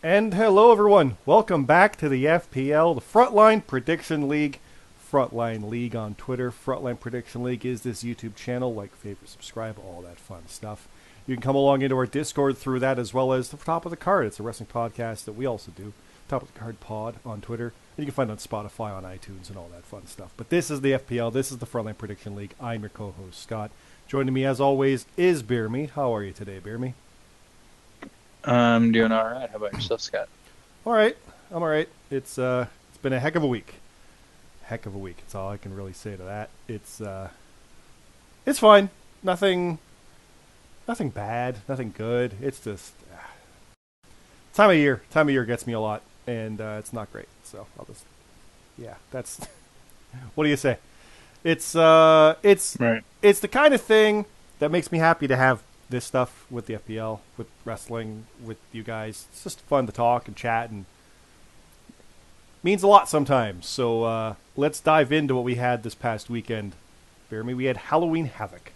And hello, everyone. Welcome back to the FPL, the Frontline Prediction League. Frontline League on Twitter. Frontline Prediction League is this YouTube channel. Like, favorite, subscribe, all that fun stuff. You can come along into our Discord through that, as well as the Top of the Card. It's a wrestling podcast that we also do. Top of the Card Pod on Twitter. And you can find it on Spotify, on iTunes, and all that fun stuff. But this is the FPL. This is the Frontline Prediction League. I'm your co-host, Scott. Joining me, as always, is BeerMe. How are you today, BeerMe? I'm doing all right. How about yourself, Scott? All right. I'm all right. It's been a heck of a week. Heck of a week. That's all I can really say to that. It's fine. Nothing bad. Nothing good. It's just time of year. Time of year gets me a lot, and it's not great. So that's what do you say? It's Right. It's the kind of thing that makes me happy to have this stuff with the FPL, with wrestling, with you guys. It's just fun to talk and chat, and means a lot sometimes. So let's dive into what we had this past weekend. BeerMe, we had Halloween Havoc,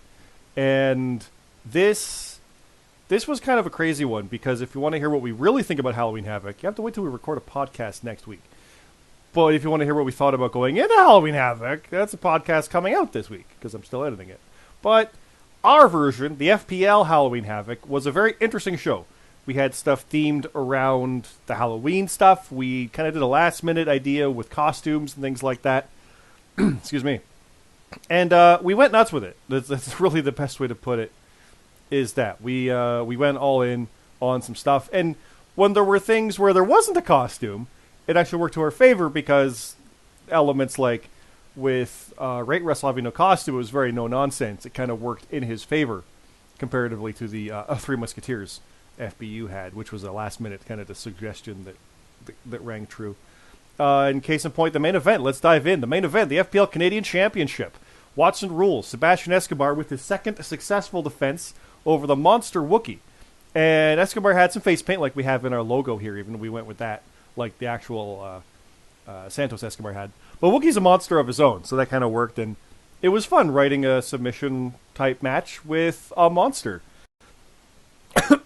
and this was kind of a crazy one, because if you want to hear what we really think about Halloween Havoc, you have to wait till we record a podcast next week. But if you want to hear what we thought about going into Halloween Havoc, that's a podcast coming out this week, because I'm still editing it. But our version, the FPL Halloween Havoc, was a very interesting show. We had stuff themed around the Halloween stuff. We kind of did a last-minute idea with costumes and things like that. Excuse me. And we went nuts with it. That's really the best way to put it, is that we went all in on some stuff. And when there were things where there wasn't a costume, it actually worked to our favor, because elements like with Rate Wrestle having no costume, it was very no-nonsense. It kind of worked in his favor comparatively to the Three Musketeers FBU had, which was a last-minute kind of the suggestion that rang true. In case in point, the main event. Let's dive in. The main event, the FPL Canadian Championship. Watson rules. Sebastian Escobar with his second successful defense over the monster Wookiee. And Escobar had some face paint like we have in our logo here, even though we went with that, like the actual Santos Escobar had. But Wookiee's a monster of his own, so that kind of worked, and it was fun writing a submission-type match with a monster.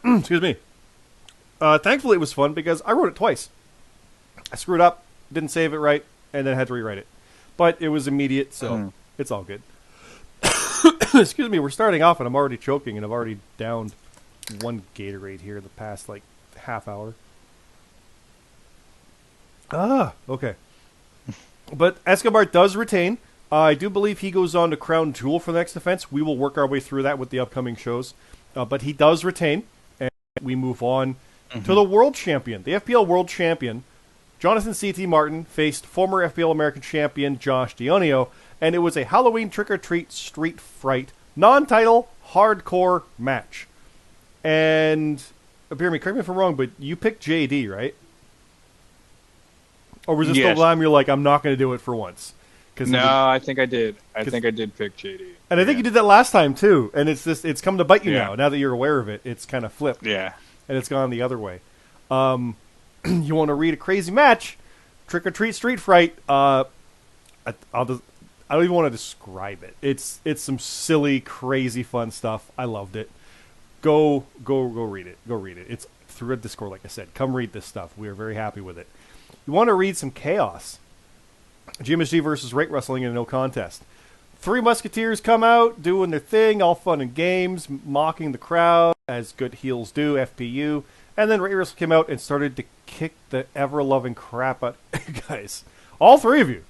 Excuse me. Thankfully, it was fun, because I wrote it twice. I screwed up, didn't save it right, and then had to rewrite it. But it was immediate, so it's all good. Excuse me, we're starting off, and I'm already choking, and I've already downed one Gatorade here the past, half hour. Okay. But Escobar does retain. I do believe he goes on to Crown Jewel for the next defense. We will work our way through that with the upcoming shows. But he does retain, and we move on to the World Champion. The FPL World Champion, Jonathan C.T. Martin, faced former FPL American Champion Josh Dionio, and it was a Halloween trick-or-treat street fright, non-title, hardcore match. And, BeerMe, correct me if I'm wrong, but you picked JD, right? Or was this the time you're like, I'm not going to do it for once? No, I think I did. I think I did pick JD. And I think you did that last time, too. And it's come to bite you now. Now that you're aware of it, it's kind of flipped. Yeah. And it's gone the other way. You want to read a crazy match? Trick or treat street fright. I don't even want to describe it. It's some silly, crazy, fun stuff. I loved it. Go read it. Go read it. It's through a Discord, like I said. Come read this stuff. We are very happy with it. You want to read some chaos. GMSG versus Rate Wrestling in a no contest. Three Musketeers come out, doing their thing, all fun and games, mocking the crowd, as good heels do, FPU. And then Rate Wrestling came out and started to kick the ever-loving crap out of you guys. All three of you.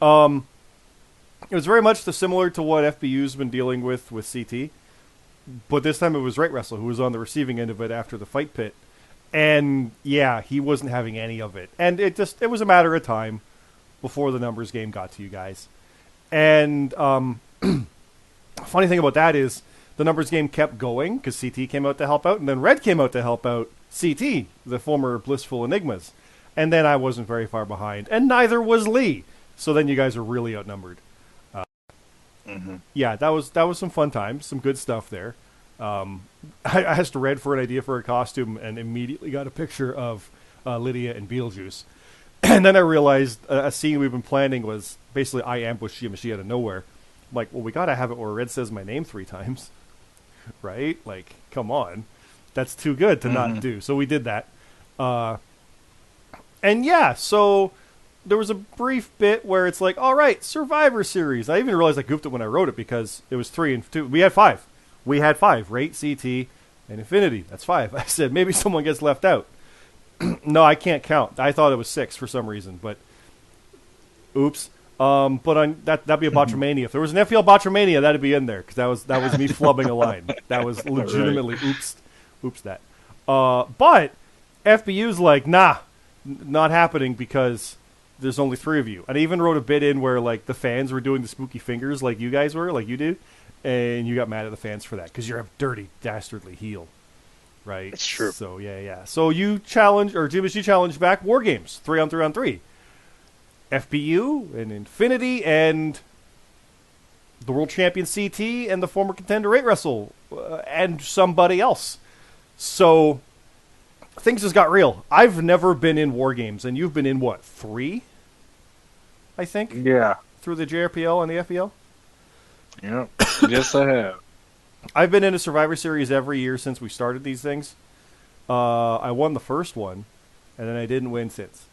It was very much similar to what FBU's been dealing with CT. But this time it was Rate Wrestler who was on the receiving end of it after the fight pit. And, yeah, he wasn't having any of it. And it was a matter of time before the numbers game got to you guys. And funny thing about that is the numbers game kept going because CT came out to help out, and then Red came out to help out CT, the former Blissful Enigmas. And then I wasn't very far behind, and neither was Lee. So then you guys are really outnumbered. Yeah, that was some fun times, some good stuff there. I asked Red for an idea for a costume and immediately got a picture of Lydia and Beetlejuice. And then I realized a scene we've been planning was basically I ambushed Shimashi out of nowhere. I'm like, well, we got to have it where Red says my name 3 times. Right? Like, come on. That's too good to not do. So we did that. And yeah, so there was a brief bit where it's like, all right, Survivor Series. I even realized I goofed it when I wrote it because it was 3 and 2. We had 5. We had 5. Rate, CT, and Infinity. That's 5. I said maybe someone gets left out. No, I can't count. I thought it was 6 for some reason, but oops. But that'd be a Botchamania. If there was an FPL Botchamania, that'd be in there because that was me flubbing a line. That was legitimately oops that. But FBU's like, nah, not happening because there's only 3 of you. And I even wrote a bit in where like the fans were doing the spooky fingers like you guys were, like you do, and you got mad at the fans for that because you're a dirty, dastardly heel, right? That's true. So yeah. So you challenge or GMSG challenged back War Games 3-on-3-on-3. FBU and Infinity and the world champion CT and the former contender Rate Wrestle and somebody else. So things just got real. I've never been in War Games, and you've been in what, 3? I think. Yeah. Through the JRPL and the FPL. Yep. Yes, I have. I've been in a Survivor Series every year since we started these things. I won the first one, and then I didn't win since.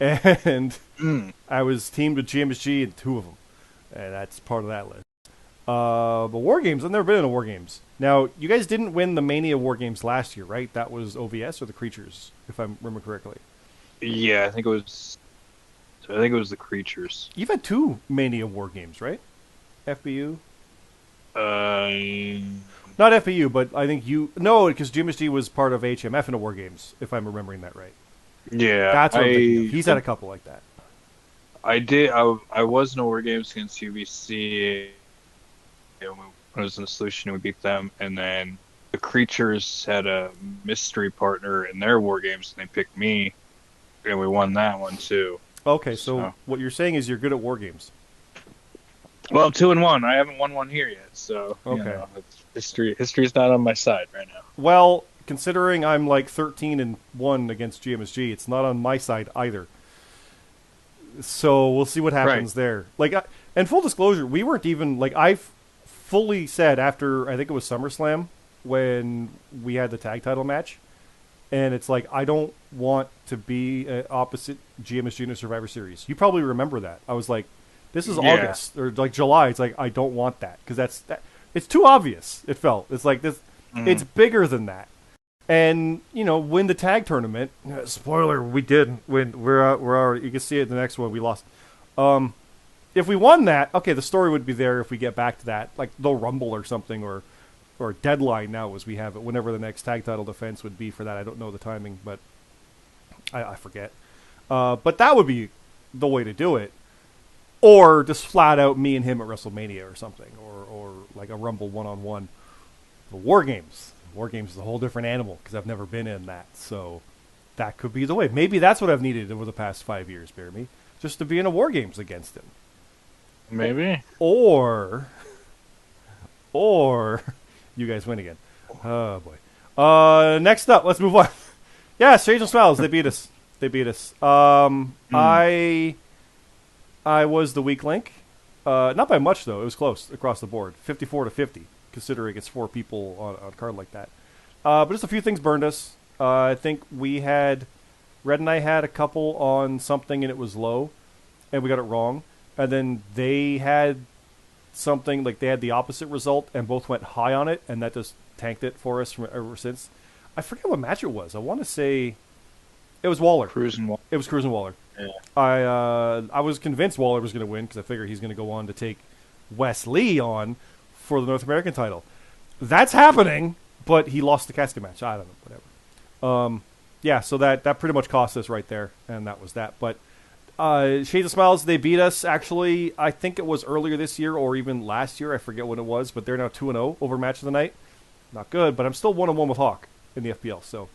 And I was teamed with GMSG in 2 of them, and that's part of that list. But War Games, I've never been in a War Games. Now, you guys didn't win the Mania War Games last year, right? That was OVS or the Creatures, if I remember correctly. Yeah, I think it was the Creatures. You've had 2 Mania War Games, right? FBU? Not FBU, but I think no, because GMSG was part of HMF in the War Games, if I'm remembering that right. Yeah, that's what I'm thinking of. He's had a couple like that. I did. I was in War Games against UBC. I was in the Solution, and we beat them. And then the Creatures had a mystery partner in their War Games, and they picked me, and we won that one too. Okay, so what you're saying is you're good at War Games. Well, I'm 2-1. I haven't won one here yet, so okay. History's not on my side right now. Well, considering I'm like 13-1 against GMSG, it's not on my side either. So we'll see what happens there. Like, and full disclosure, we weren't even like I've fully said after I think it was SummerSlam when we had the tag title match, and it's like I don't want to be opposite GMSG in a Survivor Series. You probably remember that. I was like, this is August or like July. It's like I don't want that because it's too obvious. It felt it's like this. It's bigger than that. And win the tag tournament. Spoiler: we did win. We're already. You can see it in the next one. We lost. If we won that, okay, the story would be there. If we get back to that, like the Rumble or something, or Deadline now as we have it. Whenever the next tag title defense would be for that, I don't know the timing, but I forget. But that would be the way to do it, or just flat out me and him at WrestleMania or something, or like a Rumble 1-on-1. The War Games. War Games is a whole different animal because I've never been in that. So that could be the way. Maybe that's what I've needed over the past 5 years, BeerMe. Just to be in a War Games against him. Maybe. Or you guys win again. Oh, boy. Next up, let's move on. Yeah, Shades and Smiles. They beat us. I was the weak link. Not by much, though. It was close across the board. 54-50. Considering it's 4 people on a card like that. But just a few things burned us. I think Red and I had a couple on something and it was low, and we got it wrong. And then they had something, like they had the opposite result and both went high on it, and that just tanked it for us from ever since. I forget what match it was. I want to say it was Waller. It was Cruz and Waller. Yeah. I was convinced Waller was going to win because I figured he's going to go on to take Wes Lee on for the North American title. That's happening, but he lost the casket match. I don't know, whatever. Yeah, so that pretty much cost us right there, and that was that. But Shades of Smiles, they beat us, actually, I think it was earlier this year or even last year. I forget when it was, but they're now 2-0 over Match of the Night. Not good, but I'm still 1-1 with Hawk in the FPL, so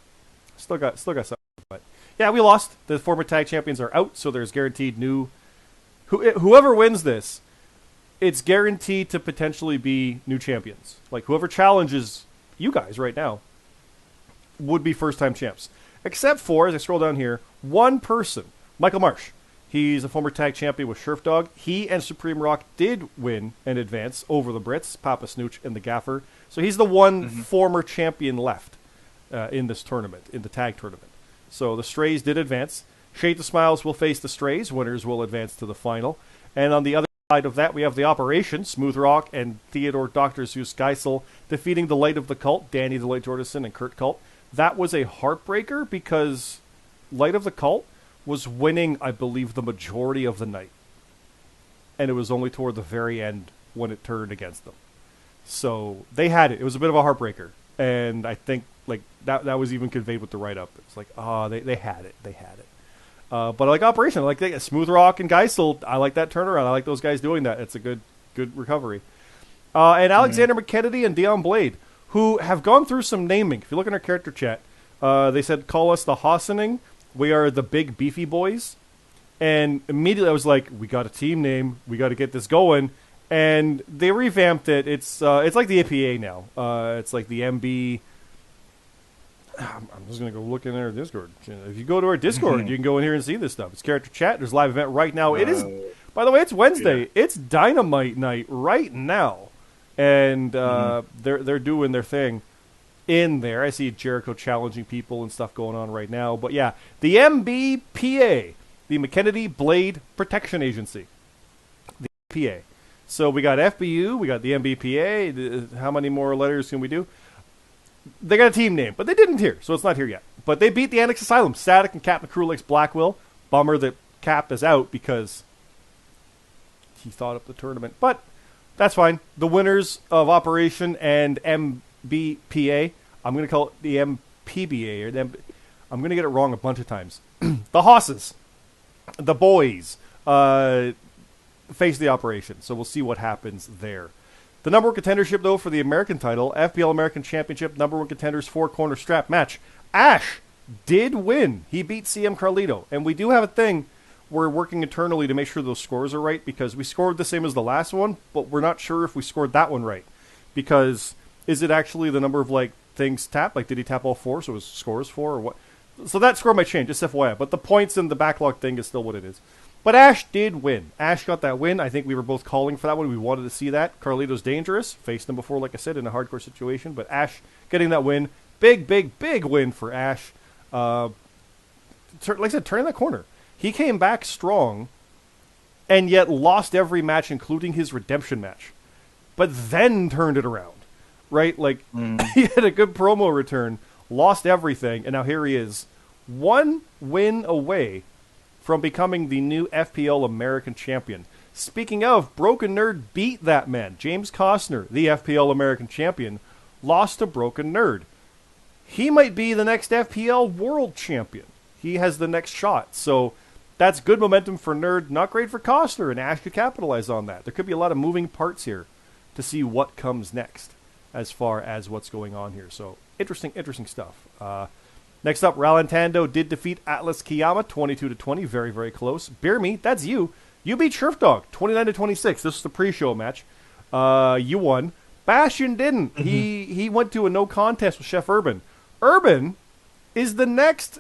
still got something. But yeah, we lost. The former tag champions are out, so there's guaranteed new... Whoever wins this, it's guaranteed to potentially be new champions. Like, whoever challenges you guys right now would be first-time champs. Except for, as I scroll down here, one person, Michael Marsh. He's a former tag champion with Sheriff Dog. He and Supreme Rock did win and advance over the Brits, Papa Snooch and the Gaffer. So he's the one former champion left in this tournament, in the tag tournament. So the Strays did advance. Shade the Smiles will face the Strays. Winners will advance to the final. And on the other side of that, we have the Operation, Smooth Rock and Theodore Dr. Zeus Geisel defeating the Light of the Cult, Danny the Light Jordison and Kurt Cult. That was a heartbreaker because Light of the Cult was winning, I believe, the majority of the night. And it was only toward the very end when it turned against them. So they had it. It was a bit of a heartbreaker. And I think like that was even conveyed with the write-up. It's like, they had it. They had it. But I like Operation. I like Smooth Rock and Geisel. I like that turnaround. I like those guys doing that. It's a good recovery. And Alexander McKennedy and Dion Blade, who have gone through some naming. If you look in our character chat, they said, call us the Hossening. We are the Big Beefy Boys. And immediately I was like, we got a team name. We got to get this going. And they revamped it. It's like the APA now. It's like the MB. I'm just going to go look in our Discord. If you go to our Discord, you can go in here and see this stuff. It's character chat. There's a live event right now. It is, by the way, it's Wednesday. Yeah. It's Dynamite night right now. And they're doing their thing in there. I see Jericho challenging people and stuff going on right now. But yeah, the MBPA, the McKennedy Blade Protection Agency. The PA. So we got FBU, we got the MBPA. How many more letters can we do? They got a team name, but they didn't here, so it's not here yet. But they beat the Annex Asylum. Static and Captain Cruelix Blackwill. Bummer that Cap is out because he thought up the tournament. But that's fine. The winners of Operation and MBPA, I'm going to call it the MPBA. I'm going to get it wrong a bunch of times. The Hosses, the boys, face the Operation. So we'll see what happens there. The number one contendership, though, for the American title, FPL American Championship, number one contenders, four-corner strap match. Ash did win. He beat CM Carlito. And we do have a thing. We're working internally to make sure those scores are right because we scored the same as the last one, but we're not sure if we scored that one right. Because is it actually the number of, like, things tapped? Like, did he tap all four, so his score is 4 or what? So that score might change, just FYI. But the points and the backlog thing is still what it is. But Ash did win. Ash got that win. I think we were both calling for that one. We wanted to see that. Carlito's dangerous. Faced him before, like I said, in a hardcore situation. But Ash getting that win. Big, big, big win for Ash. Like I said, turning that corner. He came back strong and yet lost every match, including his redemption match. But then turned it around. Right? Like, he had a good promo return, lost everything, and now here he is. One win away from becoming the new FPL American Champion. Speaking of, Broken Nerd beat that man. James Costner, the FPL American Champion, lost to Broken Nerd. He might be the next FPL World Champion. He has the next shot. So that's good momentum for Nerd. Not great for Costner, and Ash could capitalize on that. There could be a lot of moving parts here to see what comes next as far as what's going on here. So interesting stuff. Next up, Ralantando did defeat Atlas Kiyama 22-20, very, very close. BeerMe, that's you. You beat Shrift 29-26. This was the pre-show match. You won. Bastion didn't. He went to a no contest with Chef Urban. Urban is the next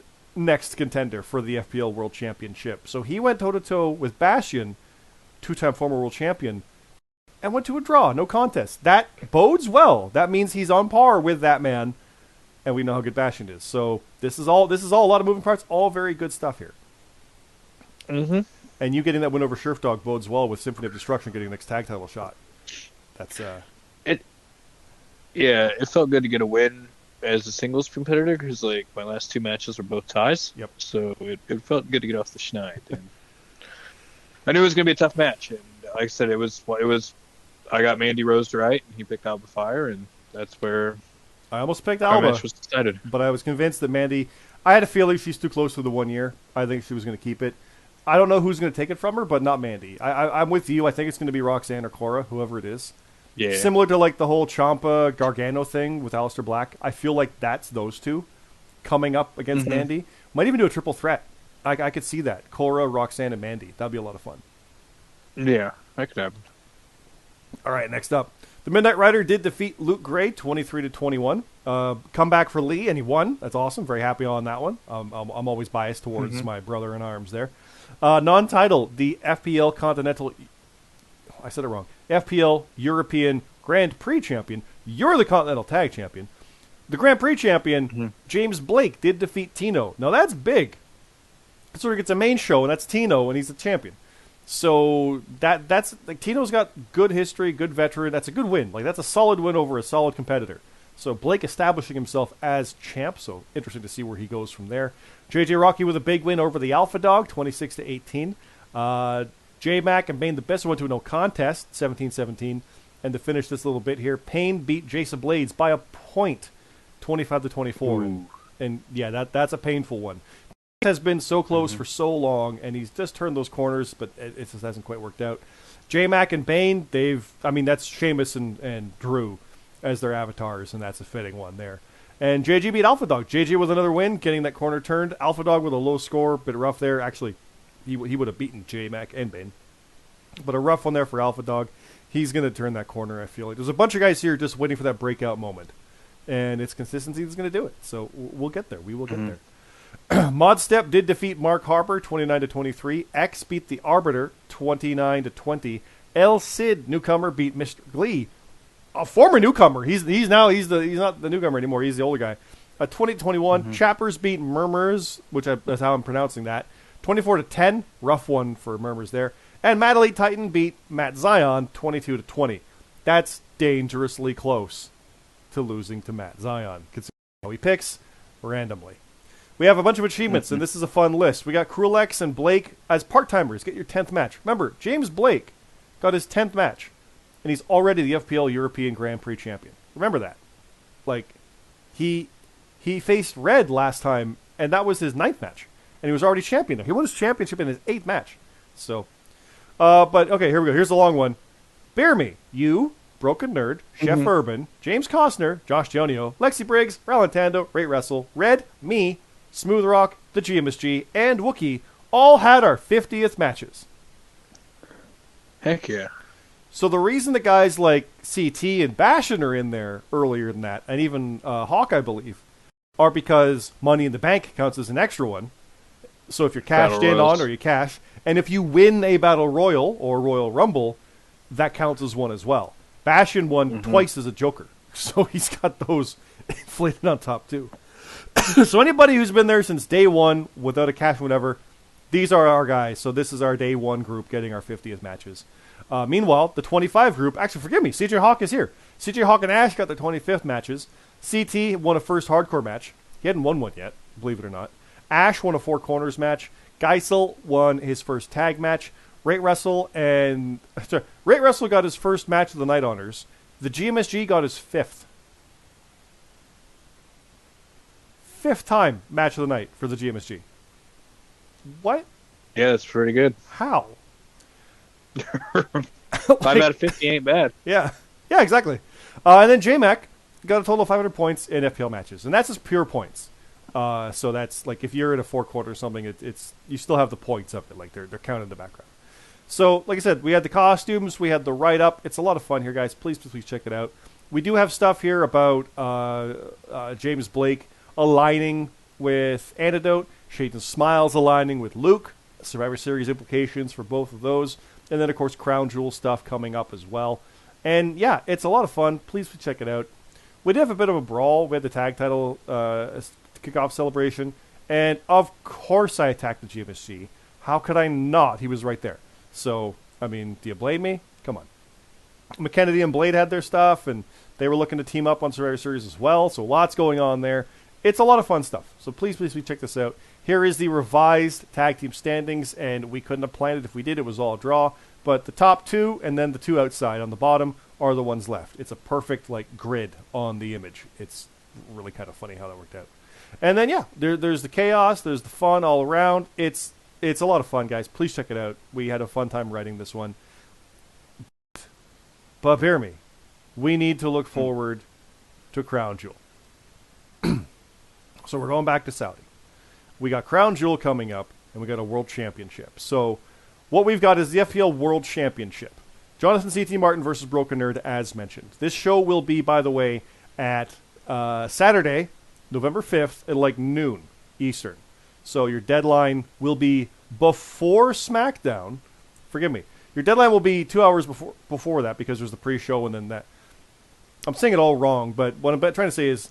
contender for the FPL World Championship. So he went toe-to-toe with Bastion, two-time former world champion, and went to a draw, no contest. That bodes well. That means he's on par with that man. And we know how good Bastion is. So this is all a lot of moving parts, all very good stuff here. And you getting that win over Sheriff bodes well with Symphony of Destruction getting the next tag title shot. That's it felt good to get a win as a singles competitor because like my last 2 matches were both ties. Yep. So it felt good to get off the schneid. And I knew it was going to be a tough match, and like I said, it was. I got Mandy Rose right, and he picked Alba Fire, and that's where. I almost picked Alba, match was decided. But I was convinced that Mandy... I had a feeling she's too close to the 1 year. I think she was going to keep it. I don't know who's going to take it from her, but not Mandy. I'm with you. I think it's going to be Roxanne or Cora, whoever it is. Yeah. Similar to like the whole Ciampa Gargano thing with Aleister Black. I feel like that's those two coming up against Mandy. Might even do a triple threat. I could see that. Cora, Roxanne, and Mandy. That'd be a lot of fun. Yeah, that could happen. All right, next up. The Midnight Rider did defeat Luke Gray 23-21. Comeback for Lee, and he won. That's awesome. Very happy on that one. I'm always biased towards my brother in arms there. Non-title, the FPL Continental... I said it wrong. FPL European Grand Prix Champion. You're the Continental Tag Champion. The Grand Prix Champion, James Blake, did defeat Tino. Now, that's big. sort of gets a main show, and that's Tino, and he's the champion. So that's like Tino's got good history, good veteran. That's a good win. Like that's a solid win over a solid competitor. So Blake establishing himself as champ. So interesting to see where he goes from there. JJ Rocky with a big win over the Alpha Dog, 26-18. J Mac and Bane the best went to a no contest, 17-17. And to finish this little bit here, Payne beat Jason Blades by a point, 25-24. And yeah, that's a painful one. Has been so close for so long, and he's just turned those corners, but it just hasn't quite worked out. J-Mac and Bane, that's Sheamus and Drew as their avatars, and that's a fitting one there. And JG beat Alpha Dog. JG with another win, getting that corner turned. Alpha Dog with a low score, bit rough there. Actually, he would have beaten J-Mac and Bane. But a rough one there for Alpha Dog. He's going to turn that corner, I feel like. There's a bunch of guys here just waiting for that breakout moment. And it's consistency that's going to do it. So we'll get there. We will get there. Modstep did defeat Mark Harper 29-23. X beat the Arbiter 29-20. El Cid newcomer beat Mr. Glee, a former newcomer. He's not the newcomer anymore. He's the older guy. 20-21. Chappers beat Murmurs, that's how I'm pronouncing that. 24-10. Rough one for Murmurs there. And Matt Elite Titan beat Matt Zion 22-20. That's dangerously close to losing to Matt Zion, considering how he picks randomly. We have a bunch of achievements, and this is a fun list. We got Cruel-X and Blake as part-timers. Get your 10th match. Remember, James Blake got his 10th match, and he's already the FPL European Grand Prix champion. Remember that. Like, he faced Red last time, and that was his 9th match, and he was already champion there. He won his championship in his 8th match. So, but, okay, here we go. Here's the long one. BeerMe, you, Broken Nerd, Chef Urban, James Costner, Josh Jonio, Lexi Briggs, Ralantando, Ray Wrestle, Red, me, Smooth Rock, the GMSG, and Wookie all had our 50th matches. Heck yeah. So the reason the guys like CT and Bastion are in there earlier than that, and even Hawk, I believe, are because Money in the Bank counts as an extra one. So if you're cashed in on or you cash, and if you win a Battle Royal or Royal Rumble, that counts as one as well. Bastion won twice as a Joker, so he's got those inflated on top too. So anybody who's been there since day one without a cash, whatever, these are our guys. So this is our day one group getting our 50th matches. Meanwhile, the 25 group, actually, forgive me, CJ Hawk is here. CJ Hawk and Ash got their 25th matches. CT won a first hardcore match. He hadn't won one yet, believe it or not. Ash won a Four Corners match. Geisel won his first tag match. Ray Wrestle got his first match of the Night Honors. The GMSG got his 5th. 5th time match of the night for the GMSG. What? Yeah, that's pretty good. How? 5 out of 50 ain't bad. Yeah, exactly. And then J-Mac got a total of 500 points in FPL matches, and that's just pure points. So that's like if you're in a 4-quarter or something, it's you still have the points of it, like they're counted in the background. So, like I said, we had the costumes, we had the write-up. It's a lot of fun here, guys. Please check it out. We do have stuff here about James Blake aligning with Antidote, Shades and Smiles aligning with Luke, Survivor Series implications for both of those, and then, of course, Crown Jewel stuff coming up as well. And, yeah, it's a lot of fun. Please check it out. We did have a bit of a brawl. We had the tag title kickoff celebration, and, of course, I attacked the GMSG. How could I not? He was right there. So, I mean, do you blame me? Come on. McKennedy and Blade had their stuff, and they were looking to team up on Survivor Series as well, so lots going on there. It's a lot of fun stuff. So please check this out. Here is the revised tag team standings, and we couldn't have planned it if we did. It was all a draw. But the top 2 and then the 2 outside on the bottom are the ones left. It's a perfect grid on the image. It's really kind of funny how that worked out. And then, yeah, there's the chaos. There's the fun all around. It's a lot of fun, guys. Please check it out. We had a fun time writing this one. But BeerMe, we need to look forward to Crown Jewel. So we're going back to Saudi. We got Crown Jewel coming up, and we got a World Championship. So what we've got is the FPL World Championship. Jonathan C.T. Martin versus Broken Nerd, as mentioned. This show will be, by the way, at Saturday, November 5th at noon Eastern. So your deadline will be before SmackDown. Forgive me. Your deadline will be 2 hours before that because there's the pre-show and then that. I'm saying it all wrong, but what I'm trying to say is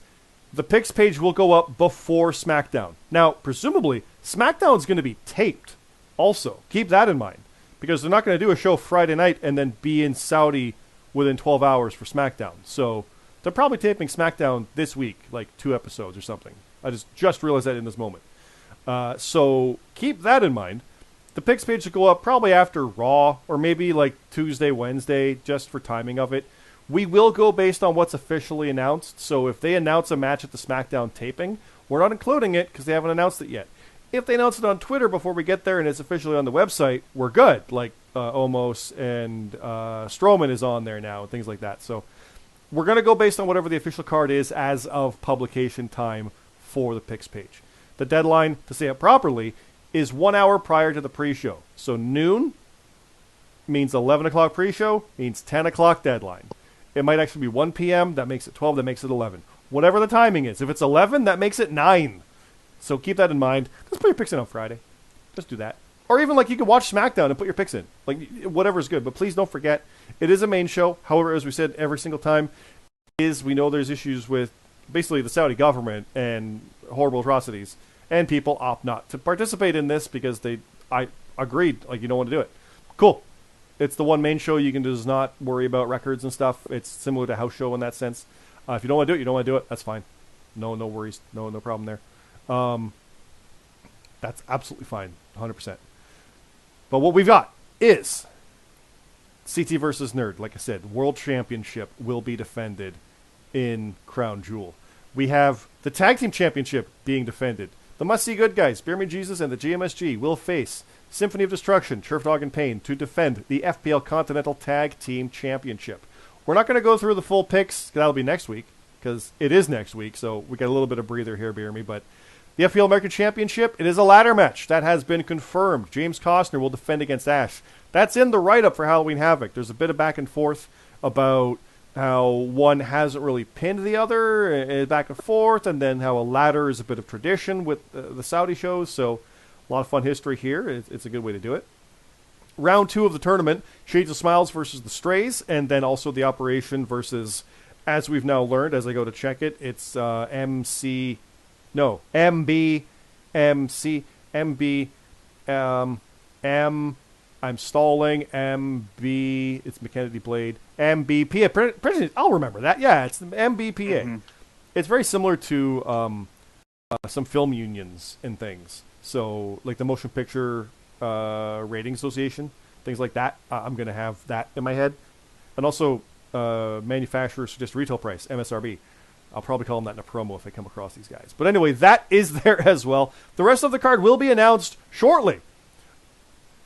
the picks page will go up before SmackDown. Now, presumably, SmackDown's going to be taped also. Keep that in mind. Because they're not going to do a show Friday night and then be in Saudi within 12 hours for SmackDown. So they're probably taping SmackDown this week, like 2 episodes or something. I just realized that in this moment. So keep that in mind. The picks page will go up probably after Raw or maybe like Tuesday, Wednesday, just for timing of it. We will go based on what's officially announced. So if they announce a match at the SmackDown taping, we're not including it because they haven't announced it yet. If they announce it on Twitter before we get there and it's officially on the website, we're good. Like Omos and Strowman is on there now and things like that. So we're going to go based on whatever the official card is as of publication time for the picks page. The deadline, to say it properly, is 1 hour prior to the pre-show. So noon means 11 o'clock pre-show, means 10 o'clock deadline. It might actually be 1 p.m., that makes it 12, that makes it 11. Whatever the timing is. If it's 11, that makes it 9. So keep that in mind. Just put your picks in on Friday. Just do that. Or even like you could watch SmackDown and put your picks in. Like whatever's good. But please don't forget, it is a main show. However, as we said every single time, we know there's issues with basically the Saudi government and horrible atrocities. And people opt not to participate in this because I agreed, like you don't want to do it. Cool. It's the one main show you can just not worry about records and stuff. It's similar to a house show in that sense. If you don't want to do it, you don't want to do it. That's fine. No worries. No problem there. That's absolutely fine. 100%. But what we've got is CT versus Nerd. Like I said, World Championship will be defended in Crown Jewel. We have the Tag Team Championship being defended. The must-see good guys, BeerMe Jesus and the GMSG, will face Symphony of Destruction, Turf Dog and Pain to defend the FPL Continental Tag Team Championship. We're not going to go through the full picks. That'll be next week because it is next week, so we got a little bit of breather here, BeerMe. But the FPL American Championship, it is a ladder match. That has been confirmed. James Costner will defend against Ash. That's in the write-up for Halloween Havoc. There's a bit of back and forth about how one hasn't really pinned the other, back and forth, and then how a ladder is a bit of tradition with the Saudi shows. So a lot of fun history here. It's a good way to do it. Round 2 of the tournament, Shades of Smiles versus the Strays, and then also the Operation versus, as we've now learned, as I go to check it, it's MB, I'm stalling, MB, it's McKennedy Blade, MBPA. I'll remember that. Yeah, it's the MBPA. Mm-hmm. It's very similar to some film unions and things. So, like the Motion Picture Rating Association, things like that. I'm going to have that in my head. And also, manufacturers suggest retail price, MSRB. I'll probably call them that in a promo if I come across these guys. But anyway, that is there as well. The rest of the card will be announced shortly.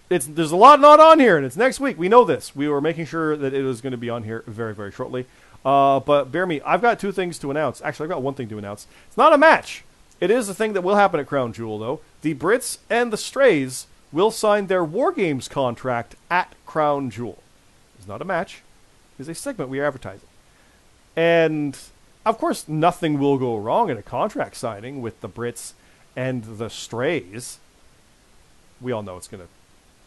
There's a lot not on here, and it's next week. We know this. We were making sure that it was going to be on here very, very shortly. But bear me, I've got 2 things to announce. Actually, I've got 1 thing to announce. It's not a match. It is a thing that will happen at Crown Jewel, though. The Brits and the Strays will sign their War Games contract at Crown Jewel. It's not a match. It's a segment we are advertising. And, of course, nothing will go wrong in a contract signing with the Brits and the Strays. We all know it's going to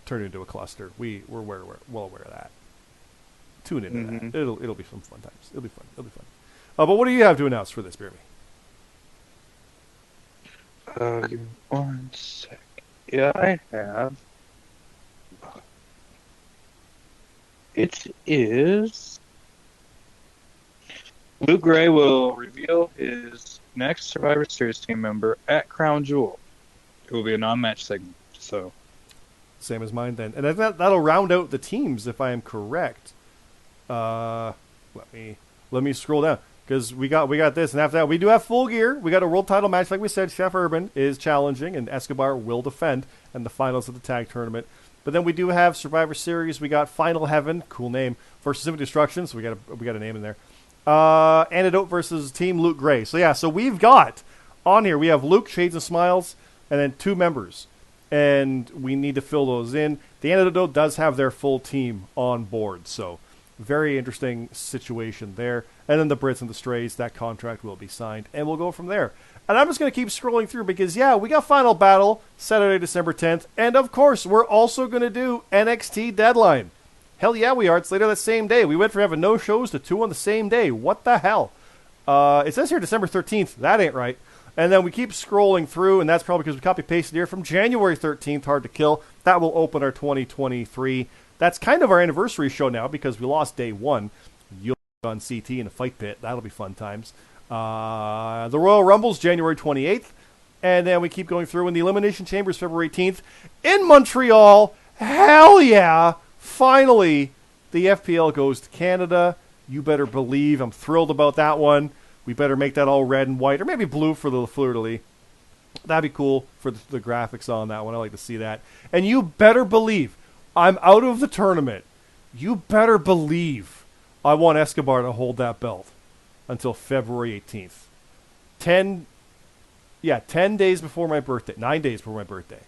turn into a cluster. We're well aware of that. Tune into that. It'll be some fun times. It'll be fun. But what do you have to announce for this, BeerMe? Give me 1 sec. Yeah, I have. It is. Luke Gray will reveal his next Survivor Series team member at Crown Jewel. It will be a non-match segment. So. Same as mine then. And I think that'll round out the teams if I am correct. Let me scroll down. Because we got this, and after that, we do have full gear. We got a world title match, like we said. Chef Urban is challenging, and Escobar will defend in the finals of the tag tournament. But then we do have Survivor Series. We got Final Heaven, cool name, versus Symphony Destruction. So we got a name in there. Antidote versus Team Luke Gray. So yeah, so we've got on here. We have Luke, Shades and Smiles, and then 2 members, and we need to fill those in. The Antidote does have their full team on board, so very interesting situation there. And then the Brits and the Strays, that contract will be signed, and we'll go from there. And I'm just going to keep scrolling through because, yeah, we got Final Battle Saturday, December 10th. And, of course, we're also going to do NXT Deadline. Hell yeah, we are. It's later that same day. We went from having no shows to 2 on the same day. What the hell? It says here December 13th. That ain't right. And then we keep scrolling through, and that's probably because we copy-pasted here from January 13th, Hard to Kill. That will open our 2023. That's kind of our anniversary show now because we lost day one. You'll be on CT in a fight pit. That'll be fun times. The Royal Rumble's January 28th. And then we keep going through, and the Elimination Chamber is February 18th in Montreal. Hell yeah! Finally, the FPL goes to Canada. You better believe I'm thrilled about that one. We better make that all red and white, or maybe blue for the fleur-de-lis. That'd be cool for the graphics on that one. I like to see that. And you better believe I'm out of the tournament. You better believe I want Escobar to hold that belt until February 18th. 10 days before my birthday. 9 days before my birthday.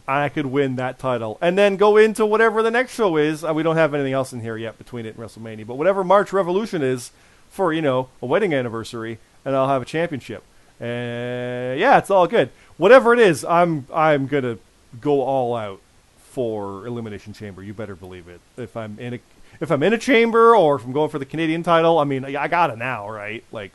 I could win that title. And then go into whatever the next show is. We don't have anything else in here yet between it and WrestleMania. But whatever March Revolution is for, a wedding anniversary, and I'll have a championship. Yeah, it's all good. Whatever it is, I'm going to go all out for Elimination Chamber. You better believe it. If I'm in a chamber or if I'm going for the Canadian title, I mean, I got it now, right? Like,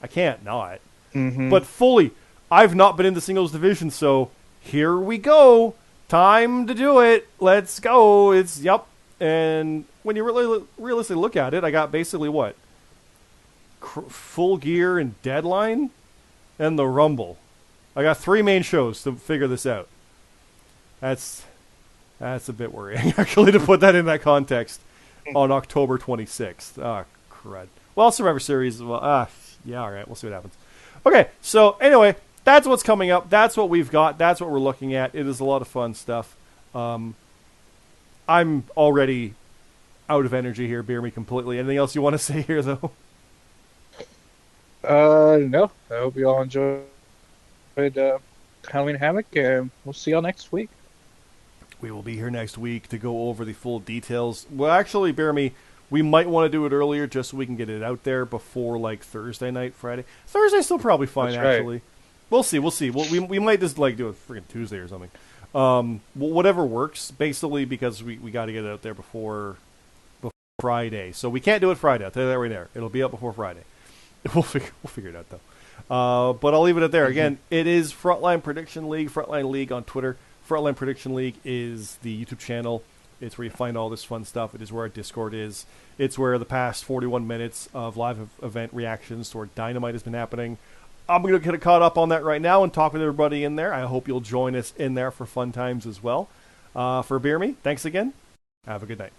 I can't not. Mm-hmm. But fully, I've not been in the singles division, so here we go. Time to do it. Let's go. Yep. And when you really realistically look at it, I got basically what? Full Gear and Deadline and the Rumble. I got 3 main shows to figure this out. That's a bit worrying, actually, to put that in that context on October 26th. Ah, crud. Well, Survivor Series, yeah, all right, we'll see what happens. Okay, so anyway, that's what's coming up. That's what we've got. That's what we're looking at. It is a lot of fun stuff. I'm already out of energy here, BeerMe, completely. Anything else you want to say here, though? No. I hope you all enjoyed Halloween Havoc, and we'll see y'all next week. We will be here next week to go over the full details. Well, actually, BeerMe, we might want to do it earlier just so we can get it out there before, like, Thursday night, Friday. Thursday's still probably fine, That's right. actually. We'll see. We might just, like, do it freaking Tuesday or something. Whatever works, basically, because we got to get it out there before Friday. So we can't do it Friday. I'll tell you that right there. It'll be up before Friday. We'll figure it out, though. But I'll leave it at there. Again, it is Frontline Prediction League, Frontline League on Twitter. Frontline Prediction League is the YouTube channel. It's where you find all this fun stuff. It is where our Discord is. It's where the past 41 minutes of live event reactions to our Dynamite has been happening. I'm going to get caught up on that right now and talk with everybody in there. I hope you'll join us in there for fun times as well. For BeerMe, thanks again. Have a good night.